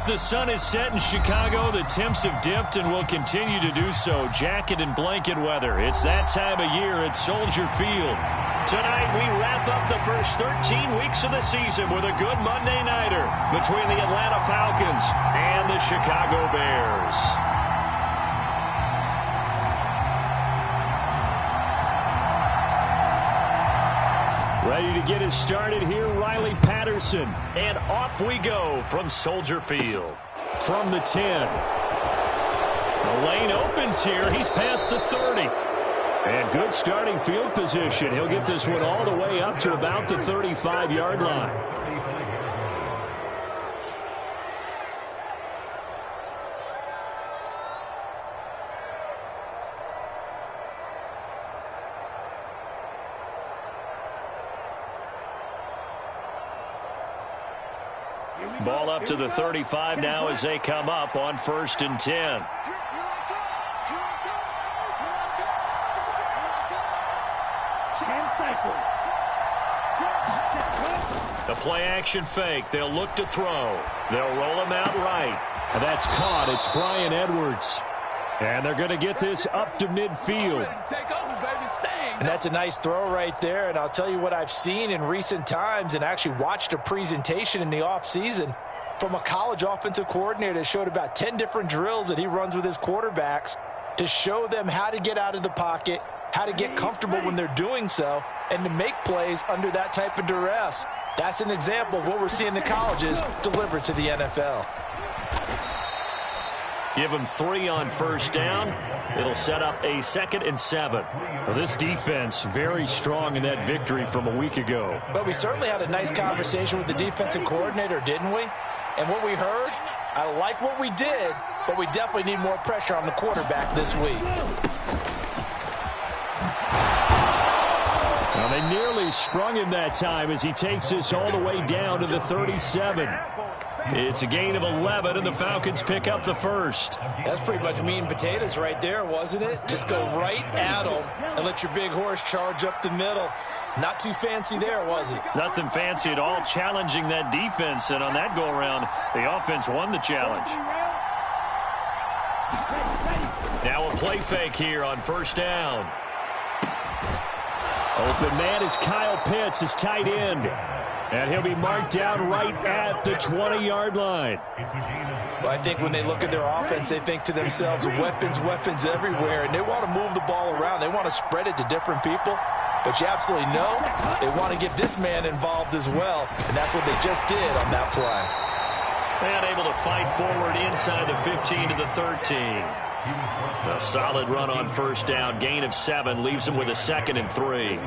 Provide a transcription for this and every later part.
The sun is set in Chicago. The temps have dipped and will continue to do so. Jacket and blanket weather. It's that time of year at Soldier Field. Tonight we wrap up the first 13 weeks of the season with a good Monday nighter between the Atlanta Falcons and the Chicago Bears. Ready to get us started here, Riley Patterson. And off we go from Soldier Field. From the 10. The lane opens here. He's past the 30. And good starting field position. He'll get this one all the way up to about the 35-yard line. Ball up to the 35 now as they come up on 1st and 10. The play-action fake. They'll look to throw. They'll roll him out right. And that's caught. It's Bryan Edwards. And they're going to get this up to midfield. And that's a nice throw right there. And I'll tell you what I've seen in recent times and actually watched a presentation in the offseason from a college offensive coordinator that showed about 10 different drills that he runs with his quarterbacks to show them how to get out of the pocket, how to get comfortable when they're doing so, and to make plays under that type of duress. That's an example of what we're seeing in colleges delivered to the NFL. Give them 3 on 1st down. It'll set up a 2nd and 7. Well, this defense very strong in that victory from a week ago. But we certainly had a nice conversation with the defensive coordinator, didn't we? And what we heard, I like what we did, but we definitely need more pressure on the quarterback this week. Well, they nearly sprung him that time as he takes this all the way down to the 37. It's a gain of 11, and the Falcons pick up the 1st. That's pretty much meat and potatoes right there, wasn't it? Just go right at them and let your big horse charge up the middle. Not too fancy there, was it? Nothing fancy at all, challenging that defense, and on that go-around, the offense won the challenge. Now a play fake here on 1st down. Open man is Kyle Pitts, his tight end. And he'll be marked down right at the 20-yard line. Well, I think when they look at their offense, they think to themselves, weapons, weapons everywhere. And they want to move the ball around. They want to spread it to different people. But you absolutely know they want to get this man involved as well. And that's what they just did on that play. And able to fight forward inside the 15 to the 13. A solid run on 1st down. Gain of 7 leaves him with a 2nd and 3.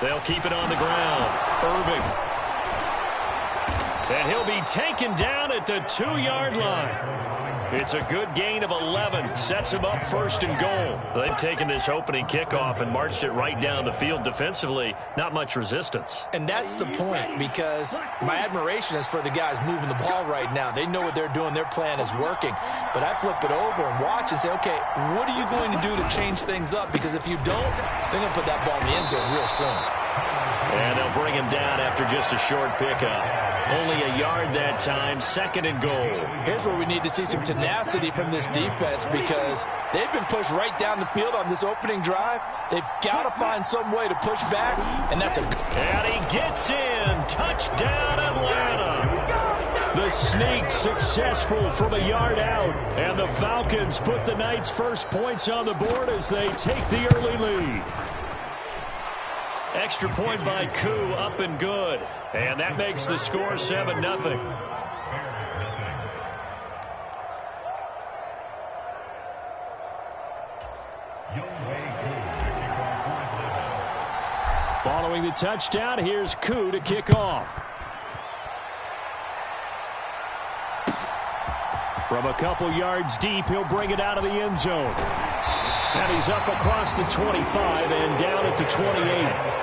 They'll keep it on the ground. Irving. And he'll be taken down at the 2-yard line. It's a good gain of 11. Sets him up 1st and goal. They've taken this opening kickoff and marched it right down the field defensively. Not much resistance. And that's the point, because my admiration is for the guys moving the ball right now. They know what they're doing. Their plan is working. But I flip it over and watch and say, okay, what are you going to do to change things up? Because if you don't, they're going to put that ball in the end zone real soon. And they'll bring him down after just a short pickup. Only a yard that time, 2nd and goal. Here's where we need to see some tenacity from this defense, because they've been pushed right down the field on this opening drive. They've got to find some way to push back, and that's a... And he gets in. Touchdown, Atlanta. The sneak successful from a yard out. And the Falcons put the night's first points on the board as they take the early lead. Extra point by Koo, up and good. And that makes the score 7-0. Following the touchdown, here's Koo to kick off. From a couple yards deep, he'll bring it out of the end zone. And he's up across the 25 and down at the 28.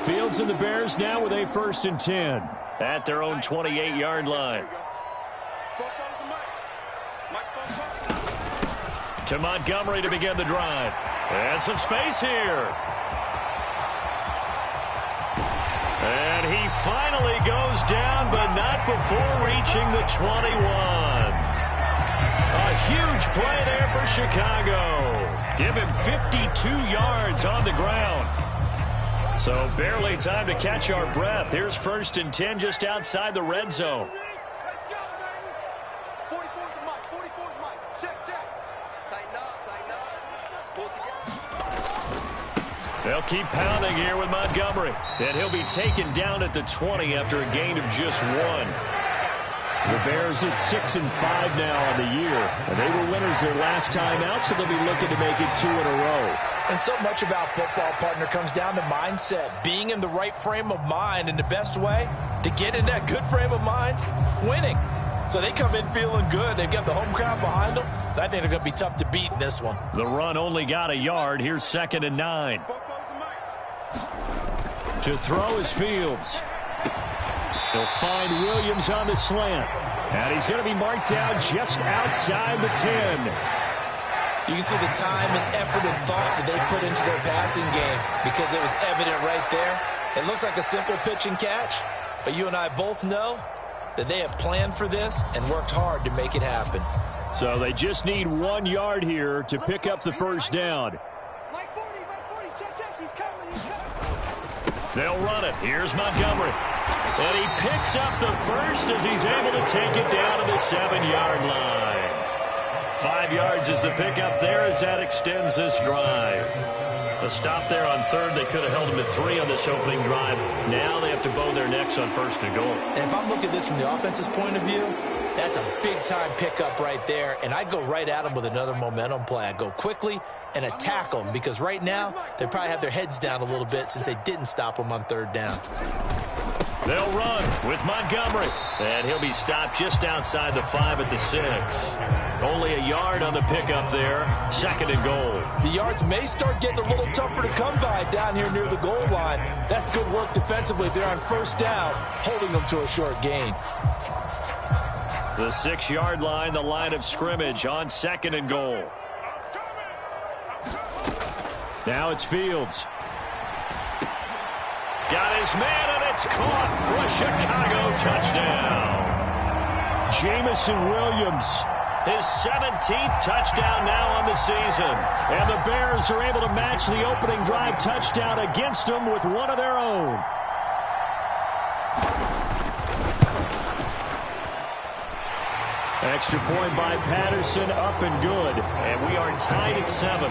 Fields and the Bears now with a 1st and 10 at their own 28-yard line. To Montgomery to begin the drive. And some space here. And he finally goes down, but not before reaching the 21. A huge play there for Chicago. Give him 52 yards on the ground. So barely time to catch our breath. Here's 1st and 10 just outside the red zone. They'll keep pounding here with Montgomery. And he'll be taken down at the 20 after a gain of just 1. The Bears at 6-5 now on the year. And they were winners their last time out, so they'll be looking to make it 2 in a row. And so much about football, partner, comes down to mindset. Being in the right frame of mind, and the best way to get in that good frame of mind, winning. So they come in feeling good. They've got the home crowd behind them. I think they're going to be tough to beat in this one. The run only got a yard. Here's 2nd and 9. To throw is Fields. He'll find Williams on the slant. And he's going to be marked down just outside the 10. You can see the time and effort and thought that they put into their passing game because it was evident right there. It looks like a simple pitch and catch, but you and I both know that they have planned for this and worked hard to make it happen. So they just need 1 yard here to pick up the 1st down. They'll run it. Here's Montgomery. And he picks up the 1st as he's able to take it down to the 7-yard line. 5 yards is the pickup there as that extends this drive. A stop there on 3rd. They could have held him at 3 on this opening drive. Now they have to bow their necks on 1st and goal. And if I'm looking at this from the offense's point of view, that's a big-time pickup right there. And I go right at them with another momentum play. I go quickly and attack them because right now they probably have their heads down a little bit since they didn't stop them on 3rd down. They'll run with Montgomery. And he'll be stopped just outside the 5 at the 6. Only a yard on the pickup there. 2nd and goal. The yards may start getting a little tougher to come by down here near the goal line. That's good work defensively. They're on 1st down, holding them to a short gain. The 6-yard line, the line of scrimmage on 2nd and goal. Now it's Fields. Got his man, and it's caught for a Chicago touchdown. Jamison Williams, his 17th touchdown now on the season. And the Bears are able to match the opening drive touchdown against them with one of their own. Extra point by Patterson, up and good. And we are tied at 7.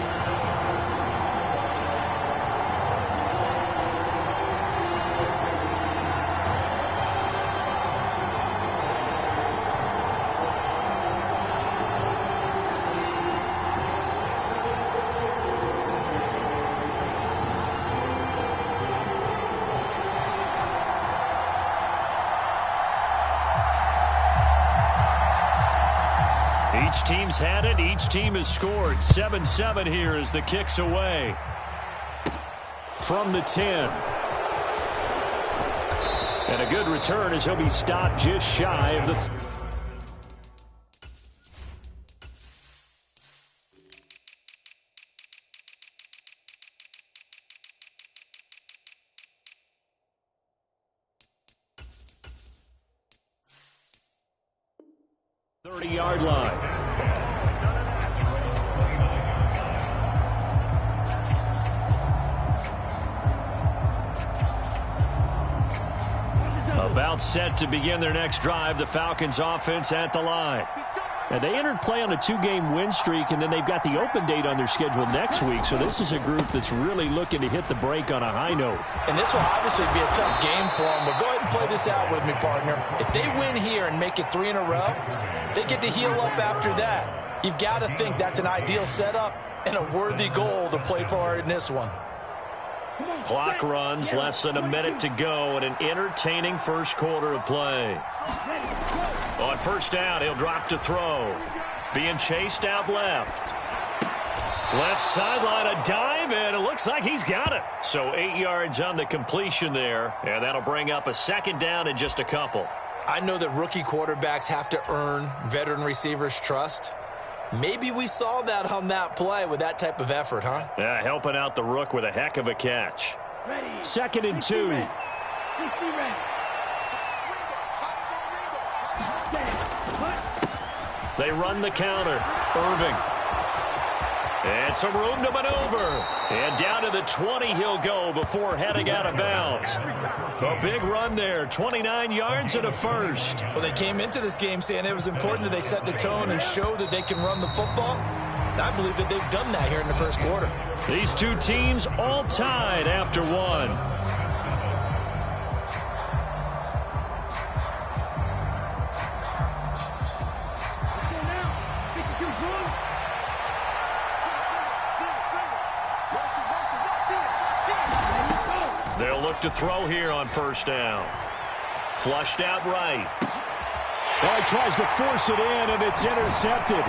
Each team's had it. Each team has scored. 7-7 here as the kick's away. From the 10. And a good return as he'll be stopped just shy of the... yard line. About set to begin their next drive, the Falcons offense at the line. Now, they entered play on a 2-game win streak, and then they've got the open date on their schedule next week, so this is a group that's really looking to hit the break on a high note. And this will obviously be a tough game for them, but go ahead and play this out with me, partner. If they win here and make it 3 in a row, they get to heal up after that. You've got to think that's an ideal setup and a worthy goal to play for in this one. Clock runs, less than a minute to go, and an entertaining first quarter of play. On 1st down, he'll drop to throw. Being chased out left. Left sideline, a dive, and it looks like he's got it. So 8 yards on the completion there, and that'll bring up a second down in just a couple. I know that rookie quarterbacks have to earn veteran receivers' trust. Maybe we saw that on that play with that type of effort, huh? Yeah, helping out the rook with a heck of a catch. 2nd and 2. They run the counter. Irving. And some room to maneuver. And down to the 20 he'll go before heading out of bounds. A big run there. 29 yards and a first. Well, they came into this game saying it was important that they set the tone and show that they can run the football. And I believe that they've done that here in the first quarter. These two teams all tied after one. They'll look to throw here on first down. Flushed out right. Well, he tries to force it in, and it's intercepted.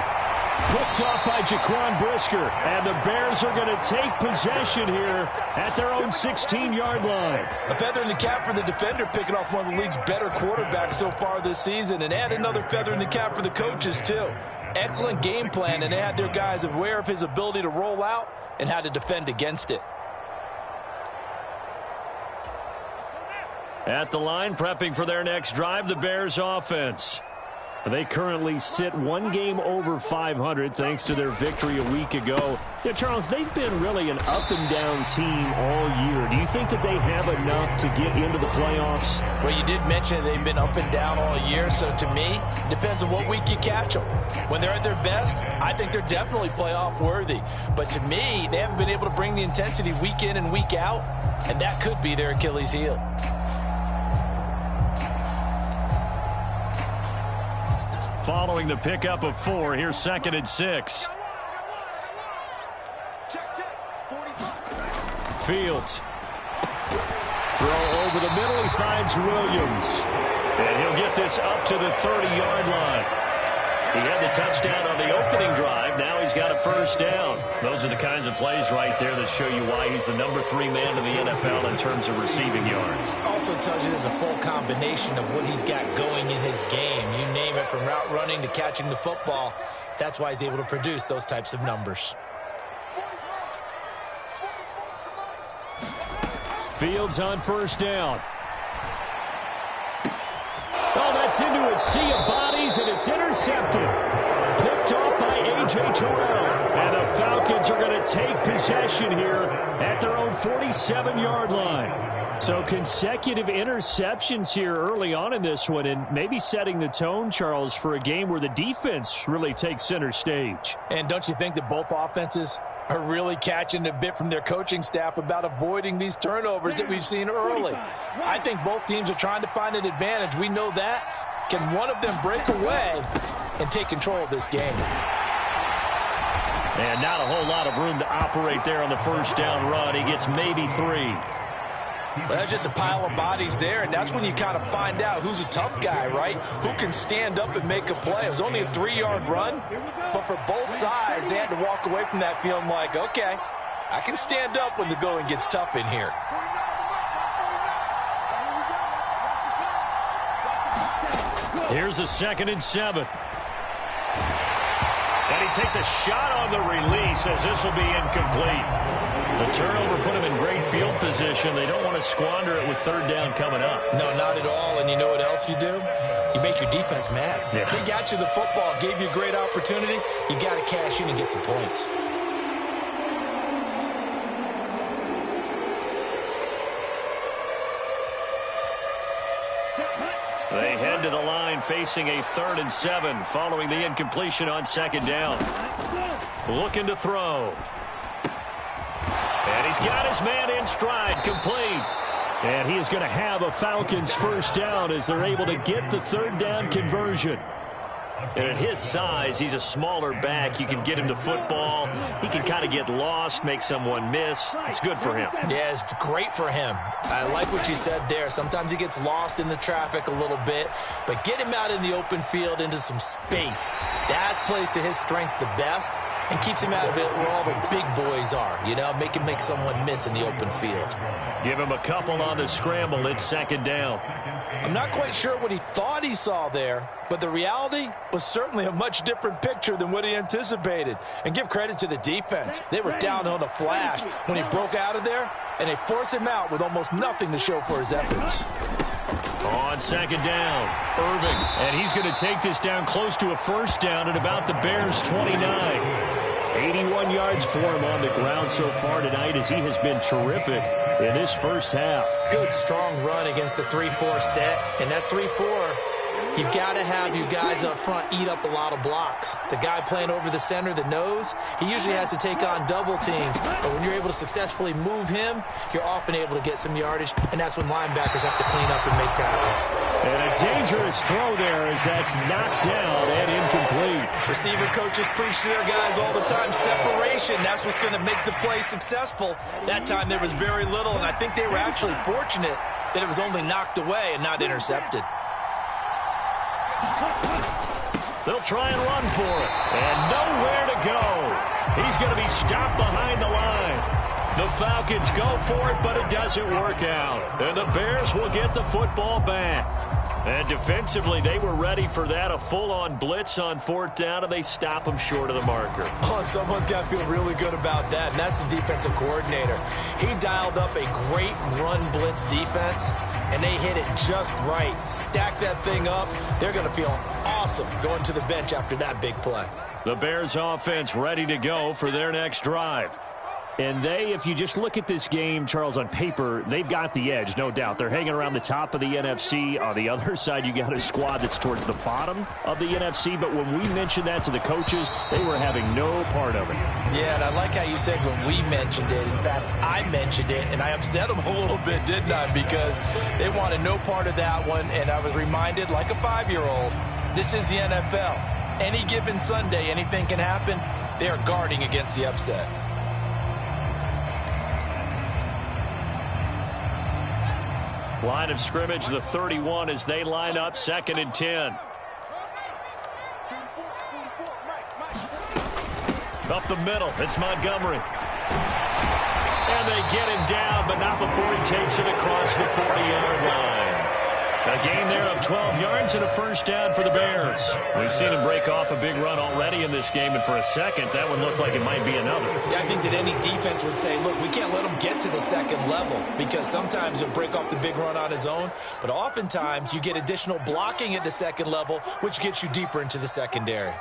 Picked off by Jaquan Brisker. And the Bears are going to take possession here at their own 16-yard line. A feather in the cap for the defender, picking off one of the league's better quarterbacks so far this season. And add another feather in the cap for the coaches, too. Excellent game plan, and they had their guys aware of his ability to roll out and how to defend against it. At the line, prepping for their next drive, the Bears offense. They currently sit one game over 500 thanks to their victory a week ago. Yeah, Charles, they've been really an up-and-down team all year. Do you think that they have enough to get into the playoffs? Well, you did mention they've been up and down all year, so to me, it depends on what week you catch them. When they're at their best, I think they're definitely playoff worthy. But to me, they haven't been able to bring the intensity week in and week out, and that could be their Achilles heel. Following the pickup of 4, here's 2nd and 6. Fields. Throw over the middle, he finds Williams. And he'll get this up to the 30-yard line. He had the touchdown on the opening drive. Now he's got a first down. Those are the kinds of plays right there that show you why he's the number 3 man in the NFL in terms of receiving yards. Also tells you there's a full combination of what he's got going in his game. You name it, from route running to catching the football. That's why he's able to produce those types of numbers. Fields on first down. Oh, that's into a sea of bodies, and it's intercepted. Picked off by A.J. Terrell. And the Falcons are going to take possession here at their own 47-yard line. So consecutive interceptions here early on in this one, and maybe setting the tone, Charles, for a game where the defense really takes center stage. And don't you think that both offenses are really catching a bit from their coaching staff about avoiding these turnovers that we've seen early? I think both teams are trying to find an advantage. We know that. Can one of them break away and take control of this game? And not a whole lot of room to operate there on the first down run. He gets maybe 3. Well, that's just a pile of bodies there, and that's when you kind of find out who's a tough guy, right? Who can stand up and make a play. It was only a 3-yard run, but for both sides, they had to walk away from that feeling like, okay, I can stand up when the going gets tough in here. Here's a 2nd and 7. And he takes a shot on the release as this will be incomplete. The turnover put him in great field position. They don't want to squander it with 3rd down coming up. No, not at all. And you know what else you do? You make your defense mad. Yeah. They got you the football, gave you a great opportunity. You got to cash in and get some points. They head to the line facing a 3rd and 7 following the incompletion on 2nd down. Looking to throw. And he's got his man in stride, complete. And he is going to have a Falcons first down as they're able to get the 3rd down conversion. And at his size, he's a smaller back. You can get him to football. He can kind of get lost, make someone miss. It's good for him. Yeah, it's great for him. I like what you said there. Sometimes he gets lost in the traffic a little bit, but get him out in the open field into some space. That plays to his strengths the best. and keeps him out of it where all the big boys are, you know, make someone miss in the open field. Give him a couple on the scramble. It's second down. I'm not quite sure what he thought he saw there, but the reality was certainly a much different picture than what he anticipated. And give credit to the defense. They were down on the flash when he broke out of there, and they forced him out with almost nothing to show for his efforts. On second down, Irving. And he's going to take this down close to a first down at about the Bears' 29. 81 yards for him on the ground so far tonight as he has been terrific in this first half. Good, strong run against the 3-4 set. And that 3-4, you've got to have you guys up front eat up a lot of blocks. The guy playing over the center, the nose, he usually has to take on double teams. But when you're able to successfully move him, you're often able to get some yardage, and that's when linebackers have to clean up and make tackles. And a dangerous throw there as that's knocked down and incomplete. Receiver coaches preach to their guys all the time, separation. That's what's going to make the play successful. That time there was very little, and I think they were actually fortunate that it was only knocked away and not intercepted. They'll try and run for it. And nowhere to go. He's going to be stopped behind the line. The Falcons go for it, but it doesn't work out. And the Bears will get the football back. And defensively, they were ready for that. A full-on blitz on fourth down, and they stop him short of the marker. Oh, and someone's got to feel really good about that, and that's the defensive coordinator. He dialed up a great run blitz defense, and they hit it just right. Stack that thing up. They're going to feel awesome going to the bench after that big play. The Bears offense ready to go for their next drive. And they, if you just look at this game, Charles, on paper, they've got the edge, no doubt. They're hanging around the top of the NFC. On the other side, you got a squad that's towards the bottom of the NFC. But when we mentioned that to the coaches, they were having no part of it. Yeah, and I like how you said when we mentioned it. In fact, I mentioned it, and I upset them a little bit, didn't I? Because they wanted no part of that one, and I was reminded, like a 5-year-old, this is the NFL. Any given Sunday, anything can happen. They are guarding against the upset. Line of scrimmage, the 31 as they line up, 2nd and 10. Up the middle, it's Montgomery. And they get him down, but not before he takes it across the 40-yard line. A gain there of 12 yards and a first down for the Bears. We've seen him break off a big run already in this game, and for a second, that one looked like it might be another. Yeah, I think that any defense would say, look, we can't let him get to the second level because sometimes he'll break off the big run on his own, but oftentimes you get additional blocking at the second level, which gets you deeper into the secondary.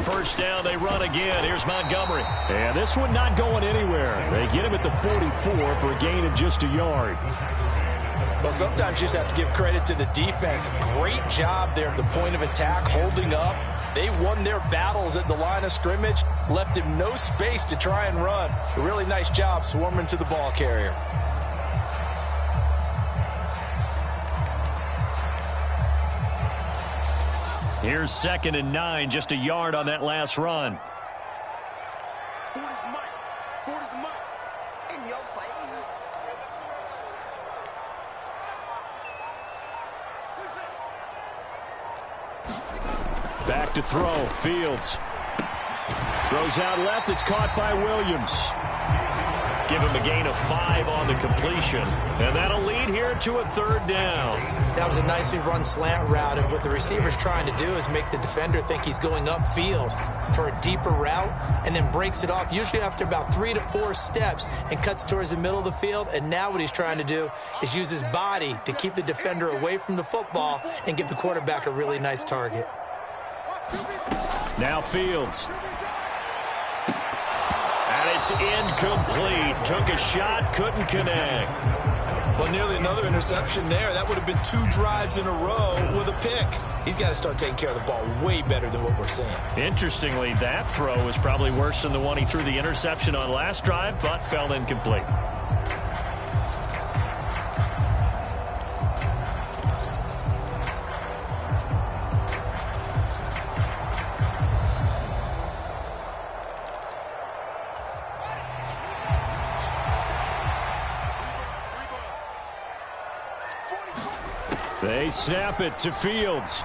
First down, they run again. Here's Montgomery. And this one not going anywhere. They get him at the 44 for a gain of just a yard. Well, sometimes you just have to give credit to the defense. Great job there at the point of attack, holding up. They won their battles at the line of scrimmage, left him no space to try and run. A really nice job swarming to the ball carrier. Here's 2nd and 9, just a yard on that last run. In your face. Back to throw, Fields. Throws out left, it's caught by Williams. Give him a gain of 5 on the completion. And that'll lead here to a 3rd down. That was a nicely run slant route, and what the receiver's trying to do is make the defender think he's going upfield for a deeper route and then breaks it off, usually after about 3 to 4 steps, and cuts towards the middle of the field. And now what he's trying to do is use his body to keep the defender away from the football and give the quarterback a really nice target. Now Fields. And it's incomplete. Took a shot, couldn't connect. Well, nearly another interception there. That would have been 2 drives in a row with a pick. He's got to start taking care of the ball way better than what we're seeing. Interestingly, that throw was probably worse than the one he threw the interception on last drive, but fell incomplete. They snap it to Fields.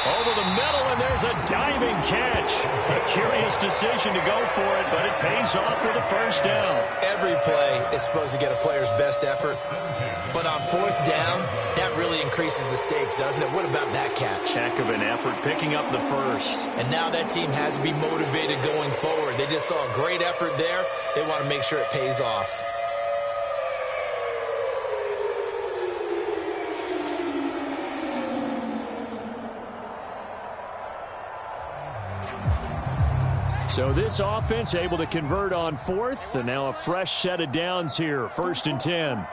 Over the middle, and there's a diving catch. A curious decision to go for it, but it pays off for the first down. Every play is supposed to get a player's best effort. But on fourth down, that really increases the stakes, doesn't it? What about that catch? Heck of an effort picking up the first. And now that team has to be motivated going forward. They just saw a great effort there. They want to make sure it pays off. So this offense able to convert on fourth, and now a fresh set of downs here, 1st and 10.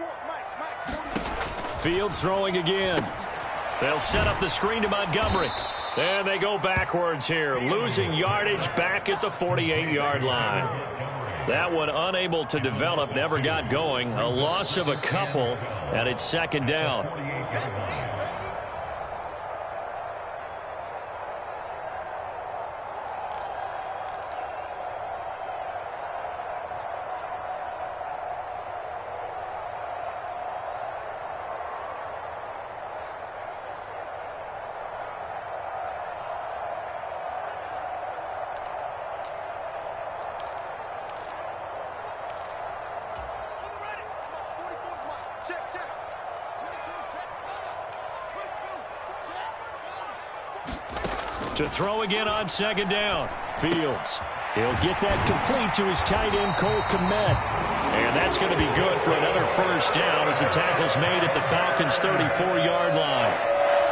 Fields throwing again. They'll set up the screen to Montgomery. And they go backwards here, losing yardage back at the 48-yard line. That one unable to develop, never got going. A loss of a couple, and it's 2nd down. To throw again on 2nd down. Fields. He'll get that complete to his tight end, Cole Kmet. And that's going to be good for another first down as the tackle's made at the Falcons' 34-yard line.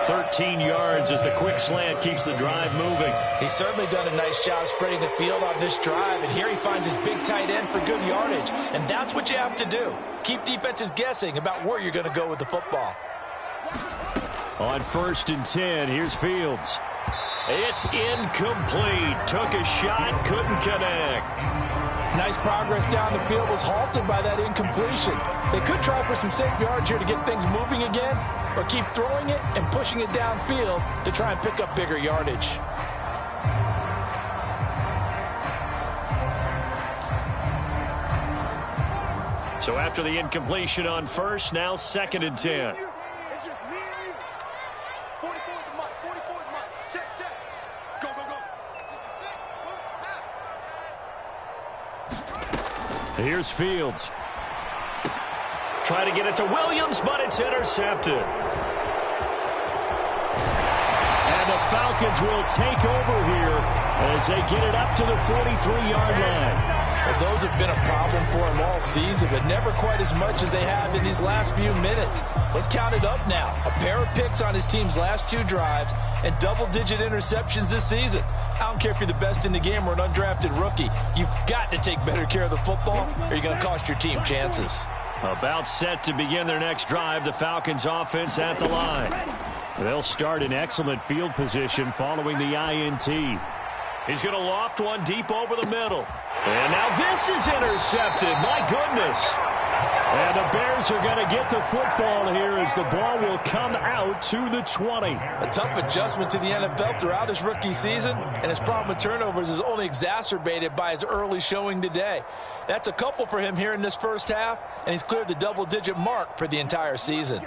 13 yards as the quick slant keeps the drive moving. He's certainly done a nice job spreading the field on this drive, and here he finds his big tight end for good yardage. And that's what you have to do. Keep defenses guessing about where you're going to go with the football. On 1st and 10, here's Fields. It's incomplete. Took a shot, couldn't connect. Nice progress down the field, was halted by that incompletion. They could try for some safe yards here to get things moving again, or keep throwing it and pushing it downfield to try and pick up bigger yardage. So after the incompletion on first, now 2nd and 10. Here's Fields. Try to get it to Williams, but it's intercepted. And the Falcons will take over here as they get it up to the 43-yard line. Well, those have been a problem for him all season, but never quite as much as they have in these last few minutes. Let's count it up now. A pair of picks on his team's last 2 drives and double-digit interceptions this season. I don't care if you're the best in the game or an undrafted rookie. You've got to take better care of the football or you're going to cost your team chances. About set to begin their next drive, the Falcons offense at the line. They'll start in excellent field position following the INT. He's going to loft one deep over the middle. And now this is intercepted. My goodness. And the Bears are going to get the football here as the ball will come out to the 20. A tough adjustment to the NFL throughout his rookie season, and his problem with turnovers is only exacerbated by his early showing today. That's a couple for him here in this first half, and he's cleared the double-digit mark for the entire season.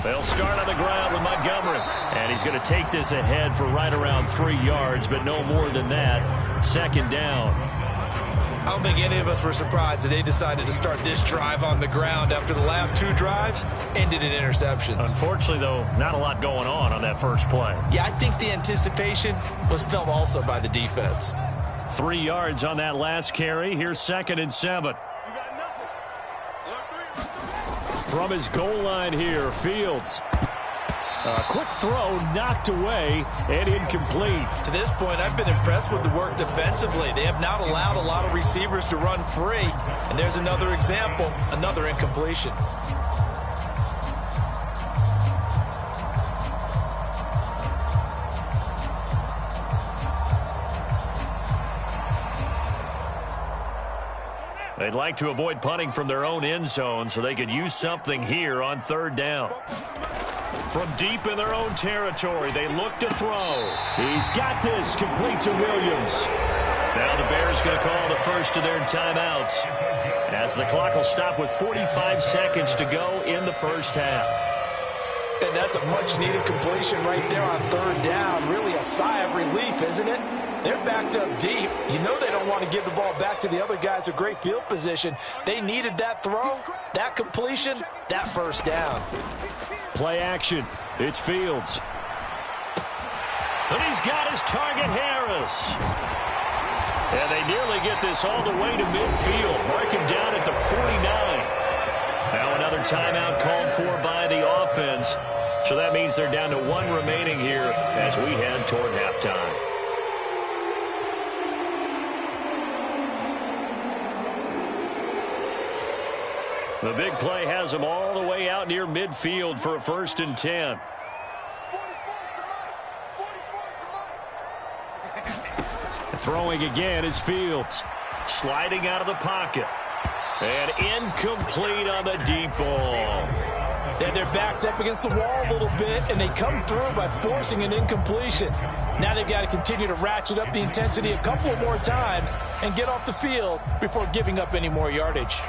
They'll start on the ground with Montgomery. And he's going to take this ahead for right around 3 yards, but no more than that. 2nd down. I don't think any of us were surprised that they decided to start this drive on the ground after the last 2 drives ended in interceptions. Unfortunately, though, not a lot going on that first play. Yeah, I think the anticipation was felt also by the defense. 3 yards on that last carry. Here's 2nd and 7. From his goal line here, Fields. A quick throw knocked away and incomplete. To this point, I've been impressed with the work defensively. They have not allowed a lot of receivers to run free. And there's another example, another incompletion. They'd like to avoid punting from their own end zone so they could use something here on 3rd down. From deep in their own territory, they look to throw. He's got this complete to Williams. Now the Bears going to call the first of their timeouts as the clock will stop with 45 seconds to go in the first half. And that's a much-needed completion right there on third down. Really a sigh of relief, isn't it? They're backed up deep. You know they don't want to give the ball back to the other guys. A great field position. They needed that throw, that completion, that first down. Play action. It's Fields. And he's got his target, Harris. And they nearly get this all the way to midfield. Mark him down at the 49. Now another timeout called for by the offense. So that means they're down to one remaining here as we head toward halftime. The big play has them all the way out near midfield for a 1st and 10. Throwing again is Fields. Sliding out of the pocket. And incomplete on the deep ball. Yeah, their back's up against the wall a little bit, and they come through by forcing an incompletion. Now they've got to continue to ratchet up the intensity a couple of more times and get off the field before giving up any more yardage.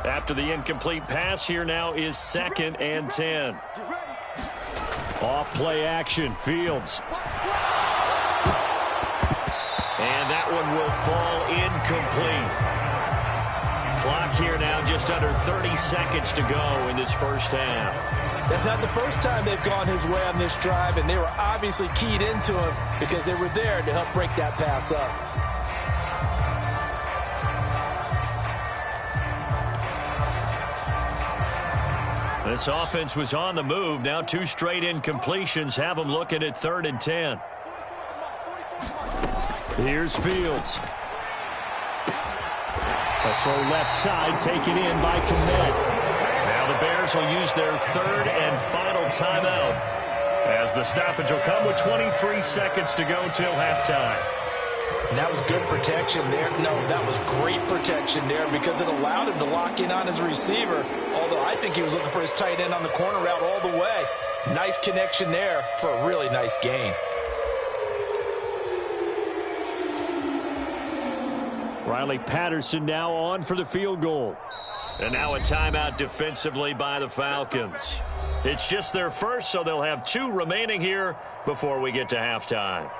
After the incomplete pass, here now is 2nd and 10. Off play action, Fields. And that one will fall incomplete. Clock here now just under 30 seconds to go in this first half. That's not the first time they've gone his way on this drive, and they were obviously keyed into him because they were there to help break that pass up. This offense was on the move. Now 2 straight incompletions have them looking at 3rd and 10. Here's Fields. A throw left side taken in by Kmet. Now the Bears will use their 3rd and final timeout as the stoppage will come with 23 seconds to go till halftime. And that was good protection there. No, that was great protection there because it allowed him to lock in on his receiver, although I think he was looking for his tight end on the corner route all the way. Nice connection there for a really nice gain. Riley Patterson now on for the field goal. And now a timeout defensively by the Falcons. It's just their first, so they'll have 2 remaining here before we get to halftime.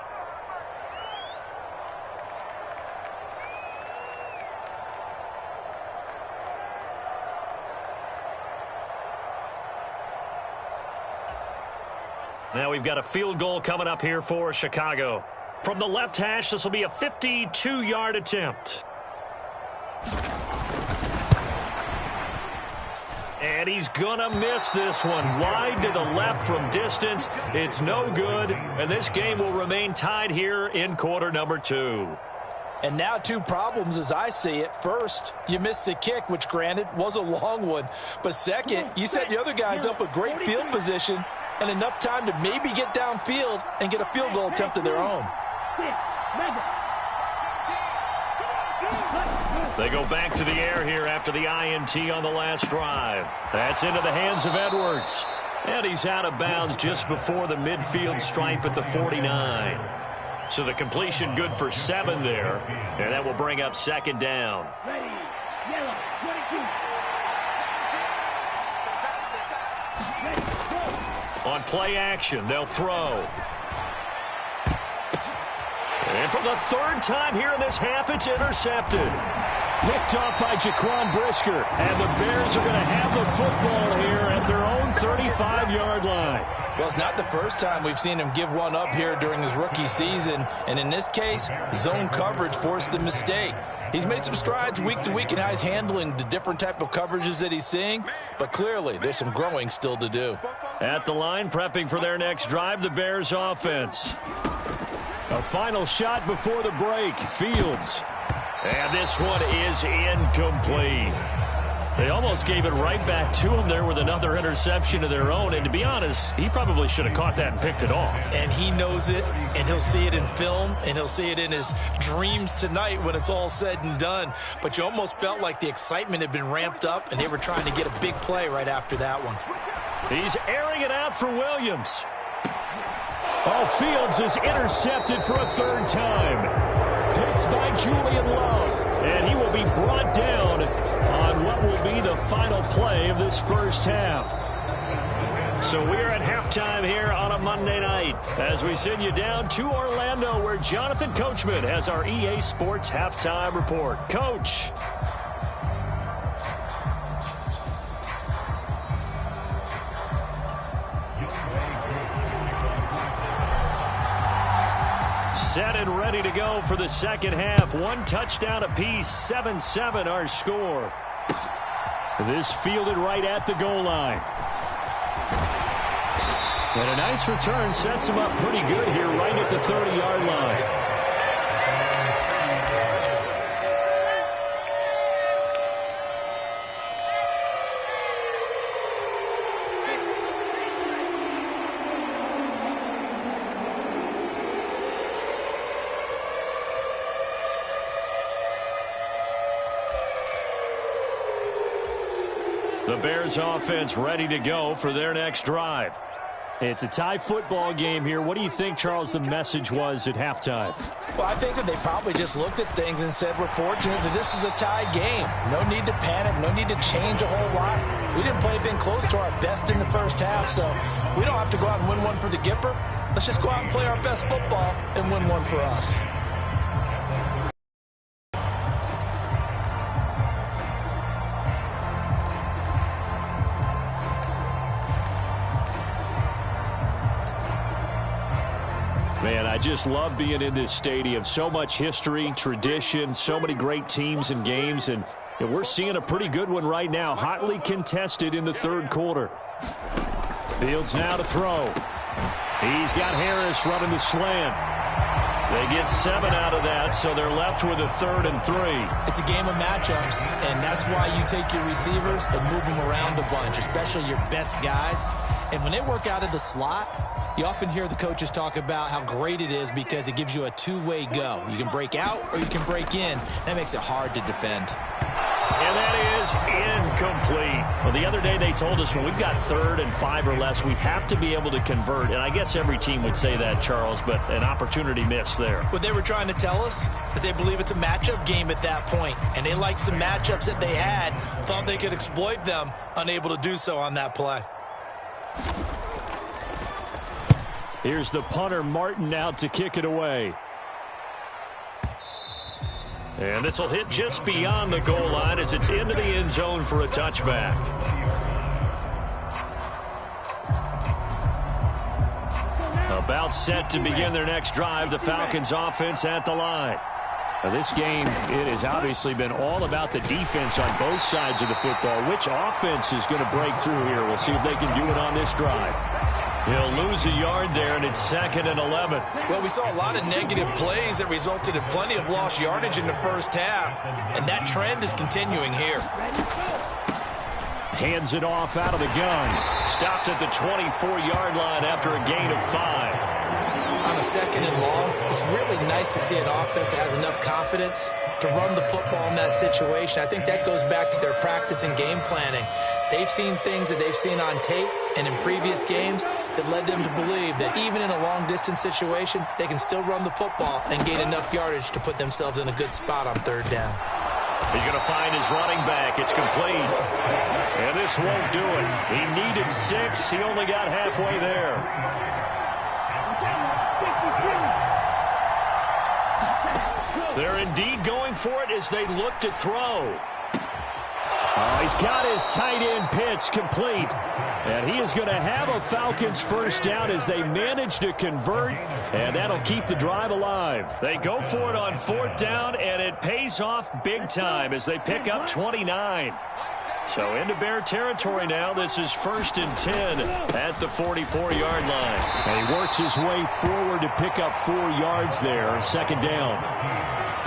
Now we've got a field goal coming up here for Chicago. From the left hash, this will be a 52-yard attempt. And he's going to miss this one. Wide to the left from distance. It's no good, and this game will remain tied here in quarter number 2. And now 2 problems as I see it. First, you missed the kick, which granted was a long one. But second, you set the other guys up with great field position and enough time to maybe get downfield and get a field goal attempt of their own. They go back to the air here after the INT on the last drive. That's into the hands of Edwards. And he's out of bounds just before the midfield stripe at the 49. So the completion good for 7 there. And that will bring up 2nd down. On play action, they'll throw. And for the 3rd time here in this half, it's intercepted. Picked off by Jaquan Brisker. And the Bears are going to have the football here at their own 35-yard line. Well, it's not the first time we've seen him give one up here during his rookie season. And in this case, zone coverage forced the mistake. He's made some strides week to week in how he's handling the different type of coverages that he's seeing. But clearly, there's some growing still to do. At the line, prepping for their next drive, the Bears offense. A final shot before the break. Fields. And this one is incomplete. They almost gave it right back to him there with another interception of their own. And to be honest, he probably should have caught that and picked it off. And he knows it, and he'll see it in film, and he'll see it in his dreams tonight when it's all said and done. But you almost felt like the excitement had been ramped up, and they were trying to get a big play right after that one. He's airing it out for Williams. Oh, Fields is intercepted for a third time. Picked by Julian Love. And he will be brought down on what will be the final play of this first half. So we're at halftime here on a Monday night as we send you down to Orlando, where Jonathan Coachman has our EA Sports halftime report. Coach. Set and ready to go for the second half. One touchdown apiece, 7-7 our score. This fielded right at the goal line. And a nice return sets him up pretty good here right at the 30-yard line. The Bears offense ready to go for their next drive. It's a tie football game here. What do you think, Charles, the message was at halftime? Well, I think that they probably just looked at things and said, we're fortunate that this is a tie game. No need to panic. No need to change a whole lot. We didn't play anything close to our best in the first half, so we don't have to go out and win one for the Gipper. Let's just go out and play our best football and win one for us. Man, I just love being in this stadium. So much history, tradition, so many great teams and games, and we're seeing a pretty good one right now. Hotly contested in the third quarter. Fields now to throw. He's got Harris running the slant. They get 7 out of that, so they're left with a 3rd and 3. It's a game of matchups, and that's why you take your receivers and move them around a bunch, especially your best guys. And when they work out of the slot, you often hear the coaches talk about how great it is because it gives you a two-way go. You can break out or you can break in. That makes it hard to defend. And that is incomplete. Well, the other day they told us when we've got 3rd and 5 or less, we have to be able to convert. And I guess every team would say that, Charles, but an opportunity missed there. What they were trying to tell us is they believe it's a matchup game at that point. And they liked some matchups that they had, thought they could exploit them, unable to do so on that play. Here's the punter, Martin, out to kick it away. And this will hit just beyond the goal line as it's into the end zone for a touchback. About set to begin their next drive, the Falcons offense at the line. Now this game, it has obviously been all about the defense on both sides of the football. Which offense is going to break through here? We'll see if they can do it on this drive. He'll lose a yard there, and it's 2nd and 11. Well, we saw a lot of negative plays that resulted in plenty of lost yardage in the first half, and that trend is continuing here. Hands it off out of the gun. Stopped at the 24-yard line after a gain of 5. On a 2nd and long, it's really nice to see an offense that has enough confidence to run the football in that situation. I think that goes back to their practice and game planning. They've seen things that they've seen on tape and in previous games that led them to believe that even in a long-distance situation, they can still run the football and gain enough yardage to put themselves in a good spot on 3rd down. He's going to find his running back. It's complete. And this won't do it. He needed 6. He only got halfway there. They're indeed going for it as they look to throw. Oh, he's got his tight end pitch complete. And he is going to have a Falcons first down as they manage to convert. And that'll keep the drive alive. They go for it on 4th down, and it pays off big time as they pick up 29. So into Bear territory now. This is 1st and 10 at the 44-yard line. And he works his way forward to pick up 4 yards there. 2nd down.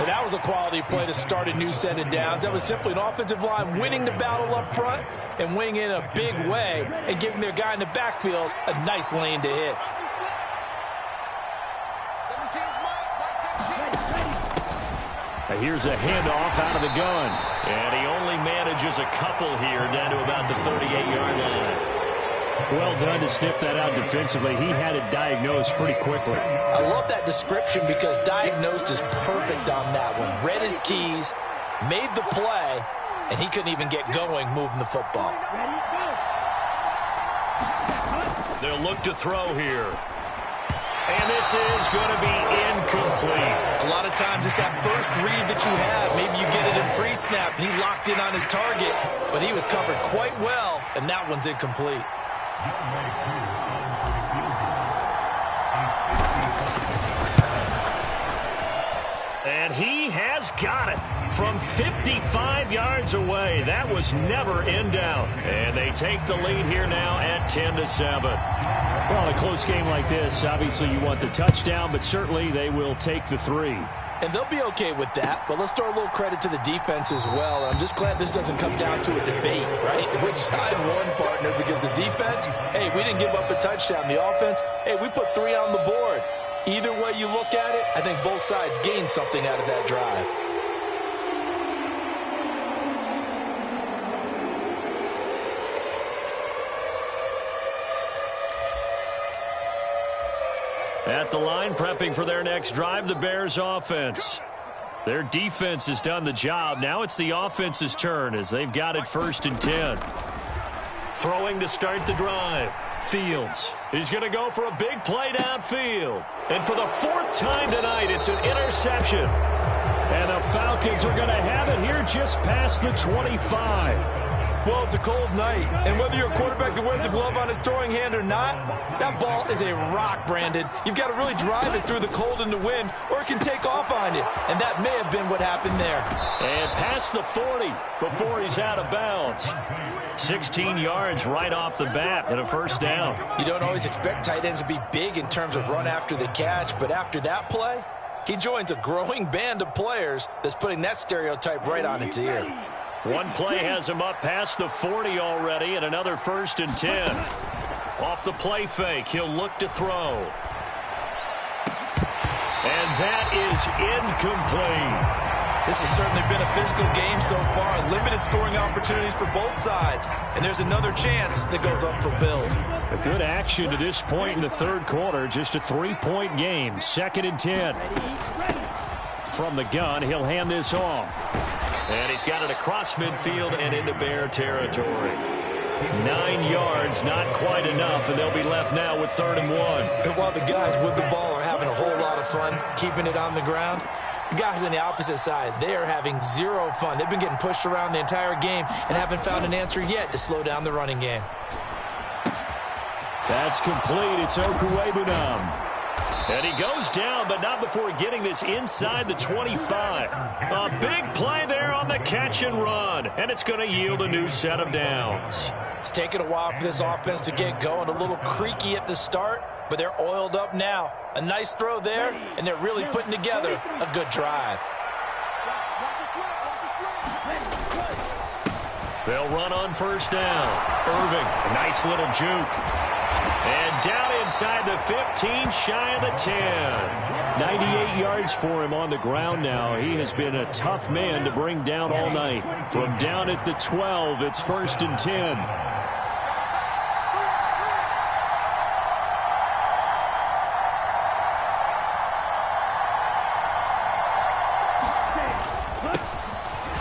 And that was a quality play to start a new set of downs. That was simply an offensive line winning the battle up front and winning in a big way and giving their guy in the backfield a nice lane to hit. Here's a handoff out of the gun. And he only manages a couple here down to about the 38-yard line. Well done to sniff that out defensively. He had it diagnosed pretty quickly. I love that description because diagnosed is perfect on that one. Read his keys, made the play, and he couldn't even get going moving the football. They'll look to throw here. And this is going to be incomplete. A lot of times it's that first read that you have. Maybe you get it in pre-snap, and he locked in on his target, but he was covered quite well, and that one's incomplete. And he has got it from 55 yards away. That was never in doubt. And they take the lead here now at 10-7. Well, in a close game like this, obviously you want the touchdown, but certainly they will take the 3. And they'll be okay with that, but let's throw a little credit to the defense as well. I'm just glad this doesn't come down to a debate, right? Which side won, partner, because the defense, hey, we didn't give up a touchdown. The offense, hey, we put 3 on the board. Either way you look at it, I think both sides gained something out of that drive. At the line, prepping for their next drive, the Bears offense. Their defense has done the job. Now it's the offense's turn as they've got it 1st and 10. Throwing to start the drive. Fields. He's going to go for a big play downfield. And for the 4th time tonight, it's an interception. And the Falcons are going to have it here just past the 25. Well, it's a cold night, and whether you're a quarterback that wears a glove on his throwing hand or not, that ball is a rock, Brandon. You've got to really drive it through the cold and the wind, or it can take off on you, and that may have been what happened there. And past the 40 before he's out of bounds. 16 yards right off the bat and a 1st down. You don't always expect tight ends to be big in terms of run after the catch, but after that play, he joins a growing band of players that's putting that stereotype right on its ear. One play has him up past the 40 already, and another 1st and 10. Off the play fake, he'll look to throw. And that is incomplete. This has certainly been a physical game so far. Limited scoring opportunities for both sides. And there's another chance that goes unfulfilled. A good action to this point in the 3rd quarter. Just a 3-point game. 2nd and 10. From the gun, he'll hand this off. And he's got it across midfield and into Bear territory. 9 yards, not quite enough, and they'll be left now with 3rd and 1. And while the guys with the ball are having a whole lot of fun keeping it on the ground, the guys on the opposite side, they are having zero fun. They've been getting pushed around the entire game and haven't found an answer yet to slow down the running game. That's complete. It's Okuwebunam. And he goes down, but not before getting this inside the 25. A big play there on the catch and run, and it's going to yield a new set of downs. It's taken a while for this offense to get going. A little creaky at the start, but they're oiled up now. A nice throw there, and they're really putting together a good drive. They'll run on 1st down. Irving, a nice little juke. And down inside the 15, shy of the 10. 98 yards for him on the ground now. He has been a tough man to bring down all night. From down at the 12, it's 1st and 10.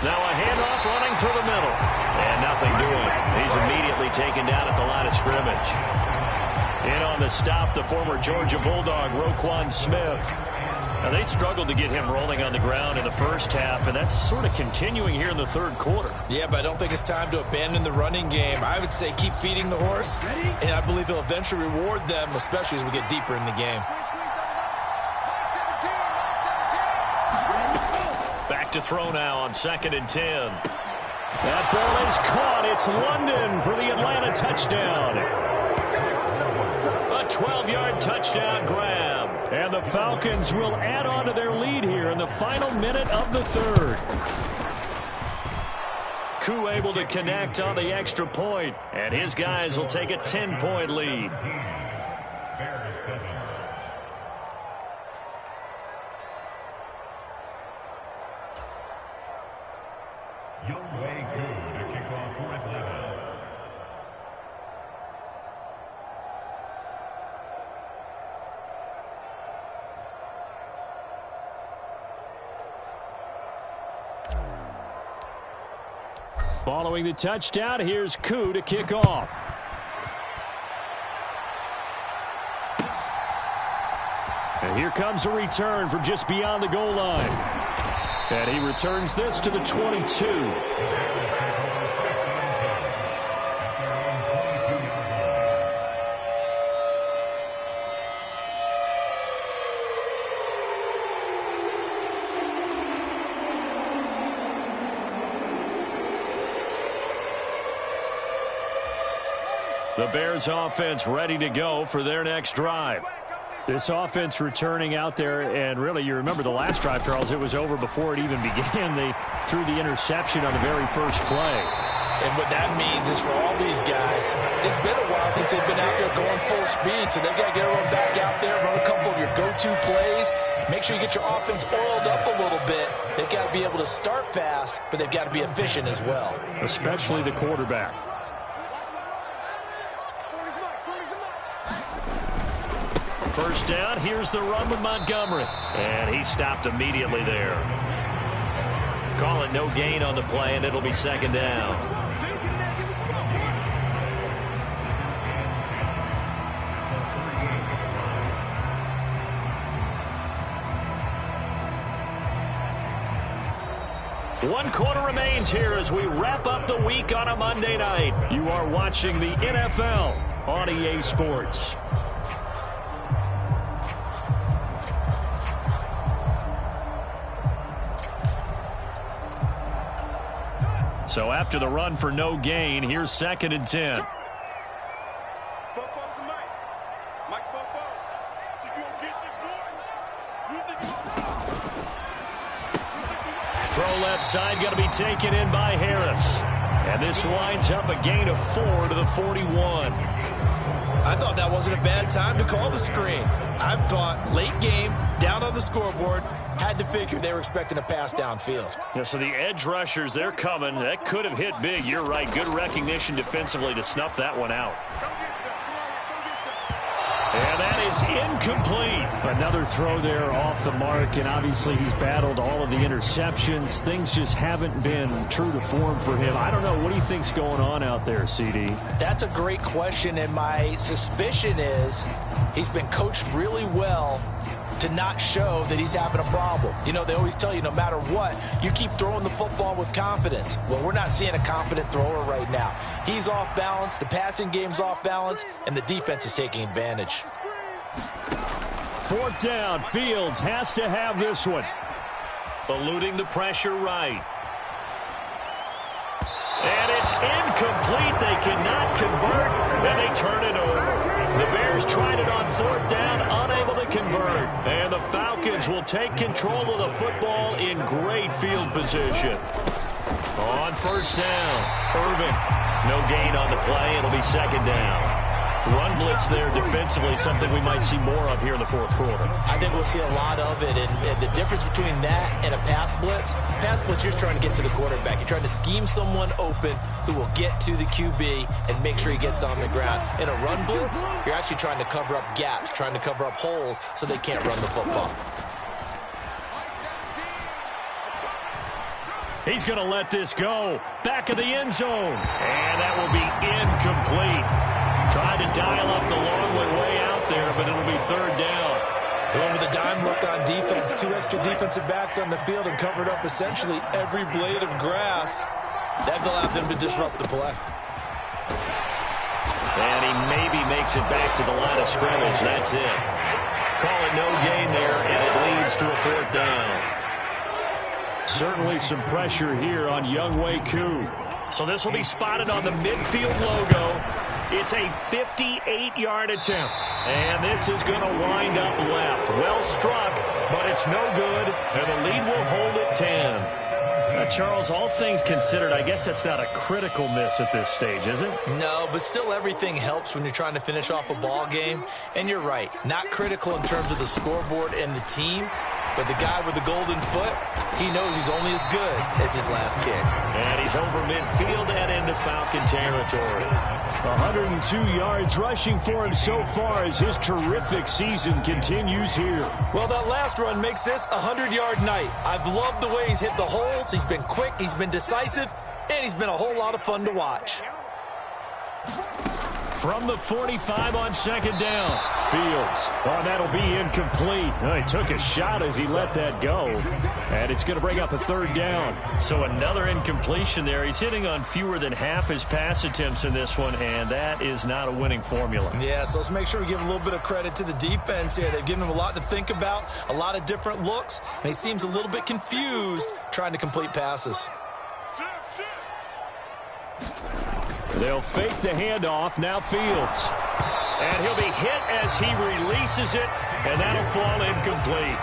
Now a handoff running through the middle. And nothing doing. He's immediately taken down at the line of scrimmage. In on the stop, the former Georgia Bulldog, Roquan Smith. Now, they struggled to get him rolling on the ground in the 1st half, and that's sort of continuing here in the 3rd quarter. Yeah, but I don't think it's time to abandon the running game. I would say keep feeding the horse, and I believe he'll eventually reward them, especially as we get deeper in the game. Back to throw now on 2nd and 10. That ball is caught. It's London for the Atlanta touchdown. A 12-yard touchdown grab. And the Falcons will add on to their lead here in the final minute of the 3rd. Koo able to connect on the extra point, and his guys will take a 10-point lead. Following the touchdown, here's Koo to kick off. And here comes a return from just beyond the goal line. And he returns this to the 22. The Bears offense ready to go for their next drive. This offense returning out there, and really, you remember the last drive, Charles, it was over before it even began. They threw the interception on the very first play. And what that means is for all these guys, it's been a while since they've been out there going full speed, so they've got to get everyone back out there, run a couple of your go-to plays, make sure you get your offense oiled up a little bit. They've got to be able to start fast, but they've got to be efficient as well. Especially the quarterback. First down, here's the run with Montgomery. And he stopped immediately there. Call it no gain on the play, and it'll be second down. One quarter remains here as we wrap up the week on a Monday night. You are watching the NFL on EA Sports. So after the run for no gain, here's 2nd and 10. Throw left side, going to be taken in by Harris. And this winds up a gain of 4 to the 41. I thought that wasn't a bad time to call the screen. I thought late game, down on the scoreboard, had to figure they were expecting a pass downfield. Yeah, so the edge rushers, they're coming. That could have hit big. You're right. Good recognition defensively to snuff that one out. And that is incomplete. Another throw there off the mark, and obviously he's battled all of the interceptions. Things just haven't been true to form for him. I don't know. What do you think's going on out there, CD? That's a great question, and my suspicion is he's been coached really well to not show that he's having a problem. You know, they always tell you no matter what, you keep throwing the football with confidence. Well, we're not seeing a confident thrower right now. He's off balance, the passing game's off balance, and the defense is taking advantage. 4th down, Fields has to have this one. Eluding the pressure right. And it's incomplete. They cannot convert, and they turn it over. The Bears tried it on 4th down, unable to convert. And the Falcons will take control of the football in great field position. On 1st down, Irvin. No gain on the play. It'll be 2nd down. Run blitz there defensively, something we might see more of here in the 4th quarter. I think we'll see a lot of it, and the difference between that and a pass blitz, you're just trying to get to the quarterback. You're trying to scheme someone open who will get to the QB and make sure he gets on the ground. In a run blitz, you're actually trying to cover up gaps, trying to cover up holes so they can't run the football. He's going to let this go. Back of the end zone. And that will be incomplete. Tried to dial up the long way out there, but it'll be 3rd down. Going with a dime look on defense. 2 extra defensive backs on the field and covered up essentially every blade of grass. That allowed them to disrupt the play. And he maybe makes it back to the line of scrimmage. That's it. Call it no gain there, and it leads to a 4th down. Certainly some pressure here on Younghoe Koo. So this will be spotted on the midfield logo. It's a 58-yard attempt. And this is going to wind up left. Well struck, but it's no good. And the lead will hold at 10. Charles, all things considered, I guess that's not a critical miss at this stage, is it? No, but still everything helps when you're trying to finish off a ball game. And you're right, not critical in terms of the scoreboard and the team. But the guy with the golden foot, he knows he's only as good as his last kick. And he's over midfield and into Falcon territory. 102 yards rushing for him so far as his terrific season continues here. Well, that last run makes this a 100-yard night. I've loved the way he's hit the holes. He's been quick. He's been decisive. and he's been a whole lot of fun to watch. From the 45 on second down. Fields. Oh, that'll be incomplete. Oh, he took a shot as he let that go. And it's going to bring up a third down. So another incompletion there. He's hitting on fewer than half his pass attempts in this one, and that is not a winning formula. Yeah, so let's make sure we give a little bit of credit to the defense here. They've given him a lot to think about, a lot of different looks, and he seems a little bit confused trying to complete passes. They'll fake the handoff. Now Fields. And he'll be hit as he releases it, and that'll fall incomplete.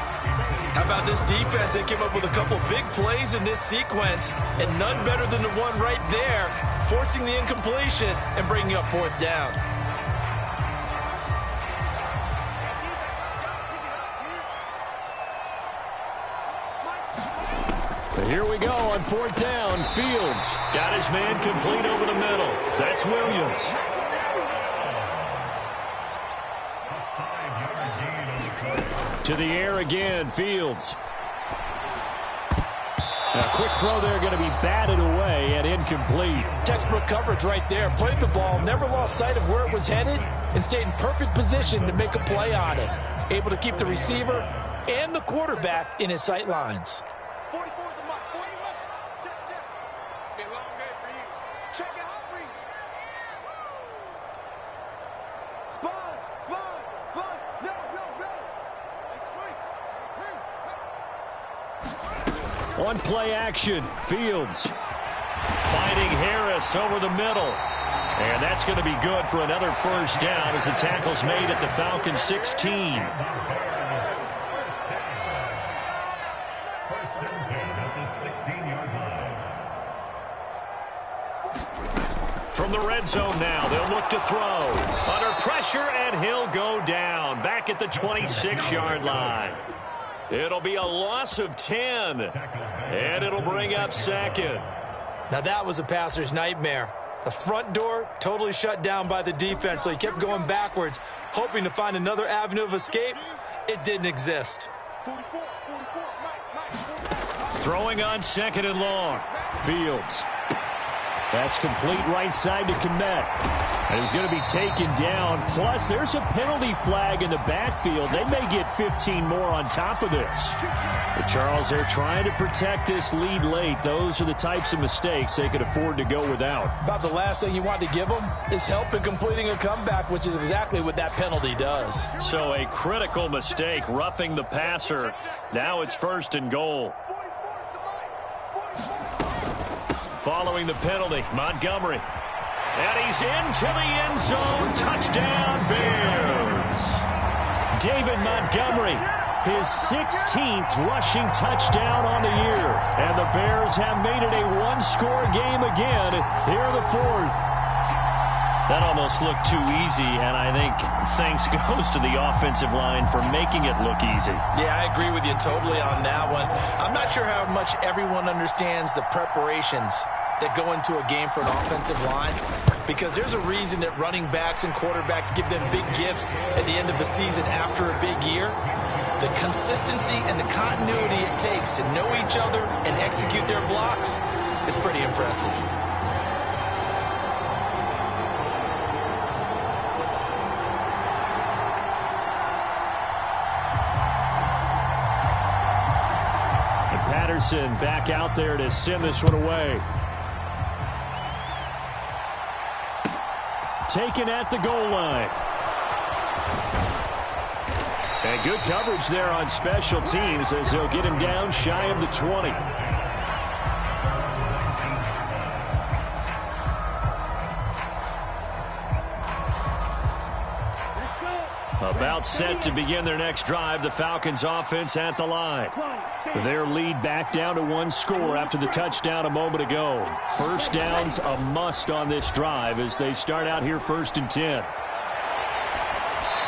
How about this defense? They came up with a couple big plays in this sequence, and none better than the one right there, forcing the incompletion and bringing up fourth down. Here we go on fourth down. Fields got his man complete over the middle. That's Williams. To the air again, Fields. A quick throw there, going to be batted away and incomplete. Textbook coverage right there. Played the ball, never lost sight of where it was headed, and stayed in perfect position to make a play on it. Able to keep the receiver and the quarterback in his sight lines. One play action. Fields finding Harris over the middle. And that's going to be good for another first down as the tackle's made at the Falcons 16. From the red zone now, they'll look to throw. Under pressure, and he'll go down. Back at the 26-yard line. It'll be a loss of 10, and it'll bring up second. Now that was a passer's nightmare. The front door totally shut down by the defense, so he kept going backwards, hoping to find another avenue of escape. It didn't exist. Throwing on second and long. Fields. That's complete right side to Kmet. And he's going to be taken down. Plus, there's a penalty flag in the backfield. They may get 15 more on top of this. But Charles, they're trying to protect this lead late. Those are the types of mistakes they could afford to go without. About the last thing you want to give them is help in completing a comeback, which is exactly what that penalty does. So a critical mistake, roughing the passer. Now it's first and goal. Following the penalty, Montgomery. And he's into the end zone. Touchdown, Bears. David Montgomery, his 16th rushing touchdown on the year. And the Bears have made it a one-score game again here in the fourth. That almost looked too easy, and I think thanks goes to the offensive line for making it look easy. Yeah, I agree with you totally on that one. I'm not sure how much everyone understands the preparations that go into a game for an offensive line, because there's a reason that running backs and quarterbacks give them big gifts at the end of the season after a big year. The consistency and the continuity it takes to know each other and execute their blocks is pretty impressive. Patterson back out there to send this one away. Taken at the goal line. And good coverage there on special teams as they'll get him down shy of the 20. About set to begin their next drive, the Falcons offense at the line. Their lead back down to one score after the touchdown a moment ago. First down's a must on this drive as they start out here first and 10.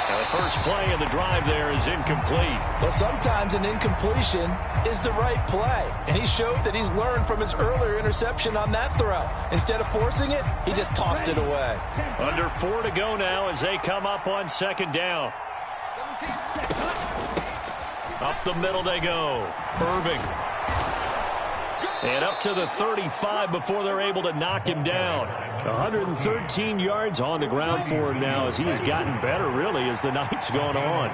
Now the first play of the drive there is incomplete. Well, sometimes an incompletion is the right play, and he showed that he's learned from his earlier interception on that throw. Instead of forcing it, he just tossed it away. Under 4 to go now as they come up on second down. Up the middle they go. Irving. And up to the 35 before they're able to knock him down. 113 yards on the ground for him now as he has gotten better, really, as the night's gone on.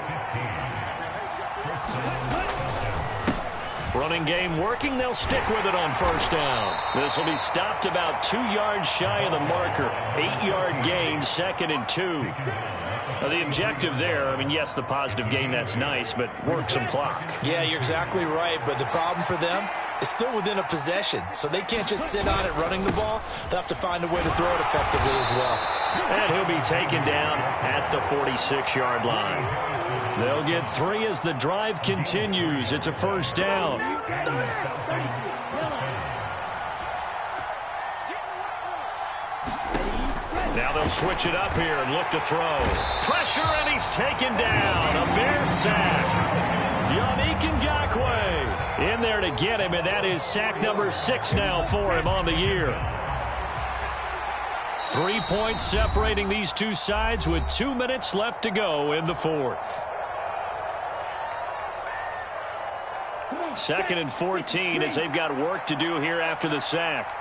Running game working. They'll stick with it on first down. This will be stopped about 2 yards shy of the marker. 8-yard gain, 2nd and 2. The objective there, I mean, yes, the positive gain, that's nice, but work some clock. Yeah, you're exactly right, but the problem for them is still within a possession, so they can't just sit on it running the ball. They'll have to find a way to throw it effectively as well. And he'll be taken down at the 46-yard line. They'll get 3 as the drive continues. It's a first down. Now they'll switch it up here and look to throw. Pressure, and he's taken down. A Bear sack. Yannick Ngakoue in there to get him, and that is sack number 6 now for him on the year. 3 points separating these two sides with 2 minutes left to go in the fourth. 2nd and 14 as they've got work to do here after the sack.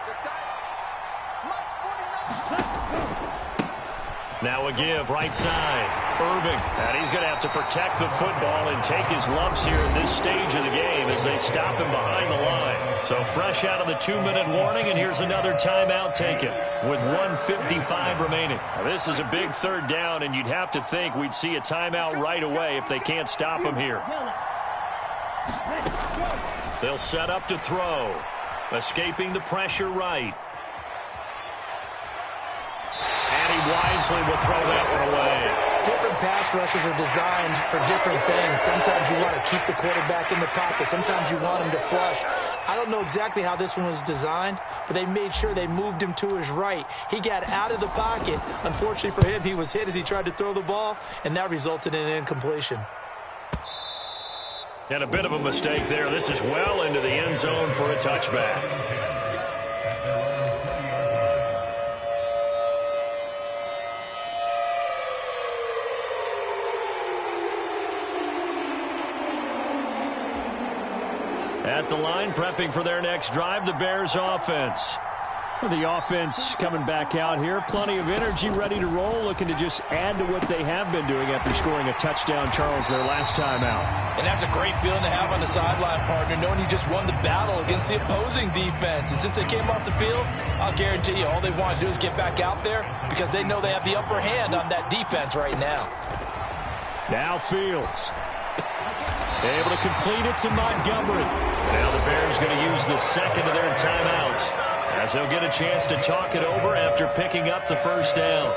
Now a give, right side. Irving. And he's going to have to protect the football and take his lumps here at this stage of the game as they stop him behind the line. So fresh out of the 2-minute warning, and here's another timeout taken with 1:55 remaining. Now this is a big third down, and you'd have to think we'd see a timeout right away if they can't stop him here. They'll set up to throw. Escaping the pressure right. And he wisely will throw that one away. Different pass rushes are designed for different things. Sometimes you want to keep the quarterback in the pocket. Sometimes you want him to flush. I don't know exactly how this one was designed, but they made sure they moved him to his right. He got out of the pocket. Unfortunately for him, he was hit as he tried to throw the ball, and that resulted in an incompletion. And a bit of a mistake there. This is well into the end zone for a touchback. At the line, prepping for their next drive, the Bears offense. Well, the offense coming back out here. Plenty of energy, ready to roll, looking to just add to what they have been doing after scoring a touchdown, Charles, their last time out. And that's a great feeling to have on the sideline, partner, knowing you just won the battle against the opposing defense. And since they came off the field, I'll guarantee you all they want to do is get back out there because they know they have the upper hand on that defense right now. Now Fields. Able to complete it to Montgomery. Now the Bears going to use the second of their timeouts as they'll get a chance to talk it over after picking up the first down.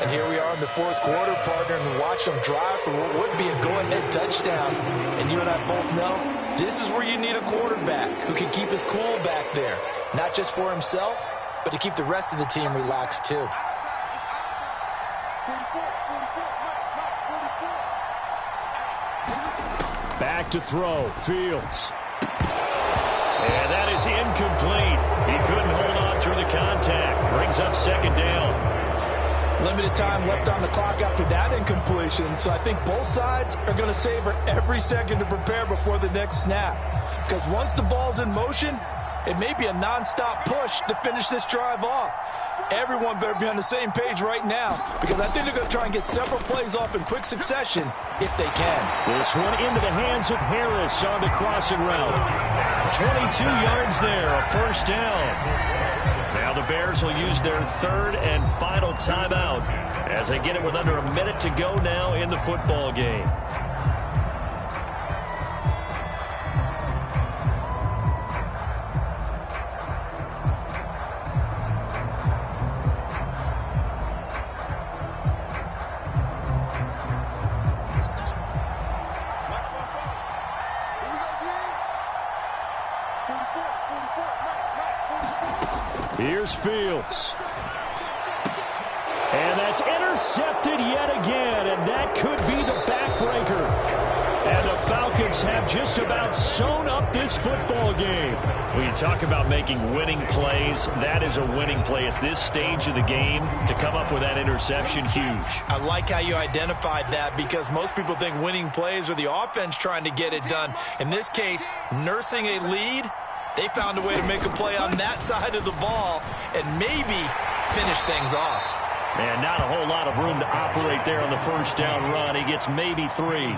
And here we are in the fourth quarter, partner, and watch them drive for what would be a go-ahead touchdown. And you and I both know this is where you need a quarterback who can keep his cool back there, not just for himself, but to keep the rest of the team relaxed too. Back to throw, Fields. And that is incomplete. He couldn't hold on through the contact. Brings up second down. Limited time left on the clock after that incompletion, so I think both sides are going to savor every second to prepare before the next snap. Because once the ball's in motion, it may be a nonstop push to finish this drive off. Everyone better be on the same page right now because I think they're going to try and get several plays off in quick succession if they can. This one into the hands of Harris on the crossing route. 22 yards there, a first down. Now the Bears will use their third and final timeout as they get it with under a minute to go now in the football game. Here's Fields. And that's intercepted yet again, and that could be the backbreaker. And the Falcons have just about sewn up this football game. When you talk about making winning plays, that is a winning play at this stage of the game. To come up with that interception, huge. I like how you identified that because most people think winning plays are the offense trying to get it done. In this case, nursing a lead They found a way to make a play on that side of the ball and maybe finish things off. And not a whole lot of room to operate there on the first down run. He gets maybe 3.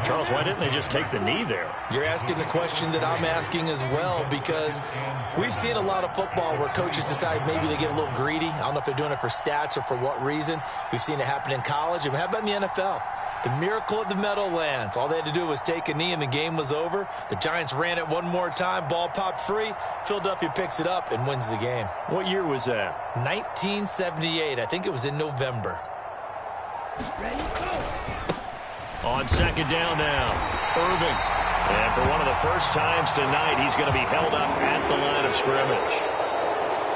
Charles, why didn't they just take the knee there? You're asking the question that I'm asking as well, because we've seen a lot of football where coaches decide maybe they get a little greedy. I don't know if they're doing it for stats or for what reason. We've seen it happen in college. And how about in the NFL? The miracle of the Meadowlands. All they had to do was take a knee and the game was over. The Giants ran it one more time. Ball popped free. Philadelphia picks it up and wins the game. What year was that? 1978. I think it was in November. On second down now, Irving. And for one of the first times tonight, he's going to be held up at the line of scrimmage.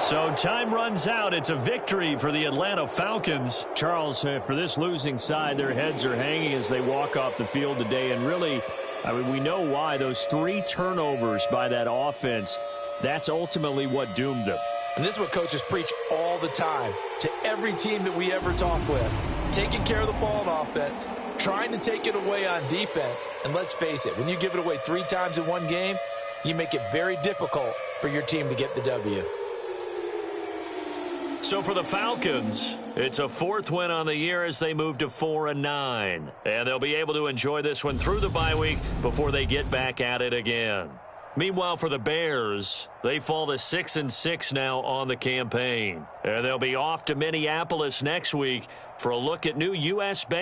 So time runs out. It's a victory for the Atlanta Falcons. Charles, for this losing side, their heads are hanging as they walk off the field today. And really, I mean, we know why. Those 3 turnovers by that offense, that's ultimately what doomed them. And this is what coaches preach all the time to every team that we ever talk with. Taking care of the ball on offense, trying to take it away on defense. And let's face it, when you give it away 3 times in one game, you make it very difficult for your team to get the W. So for the Falcons, it's a 4th win on the year as they move to 4-9. And they'll be able to enjoy this one through the bye week before they get back at it again. Meanwhile, for the Bears, they fall to 6-6 now on the campaign. And they'll be off to Minneapolis next week for a look at new U.S. Bank.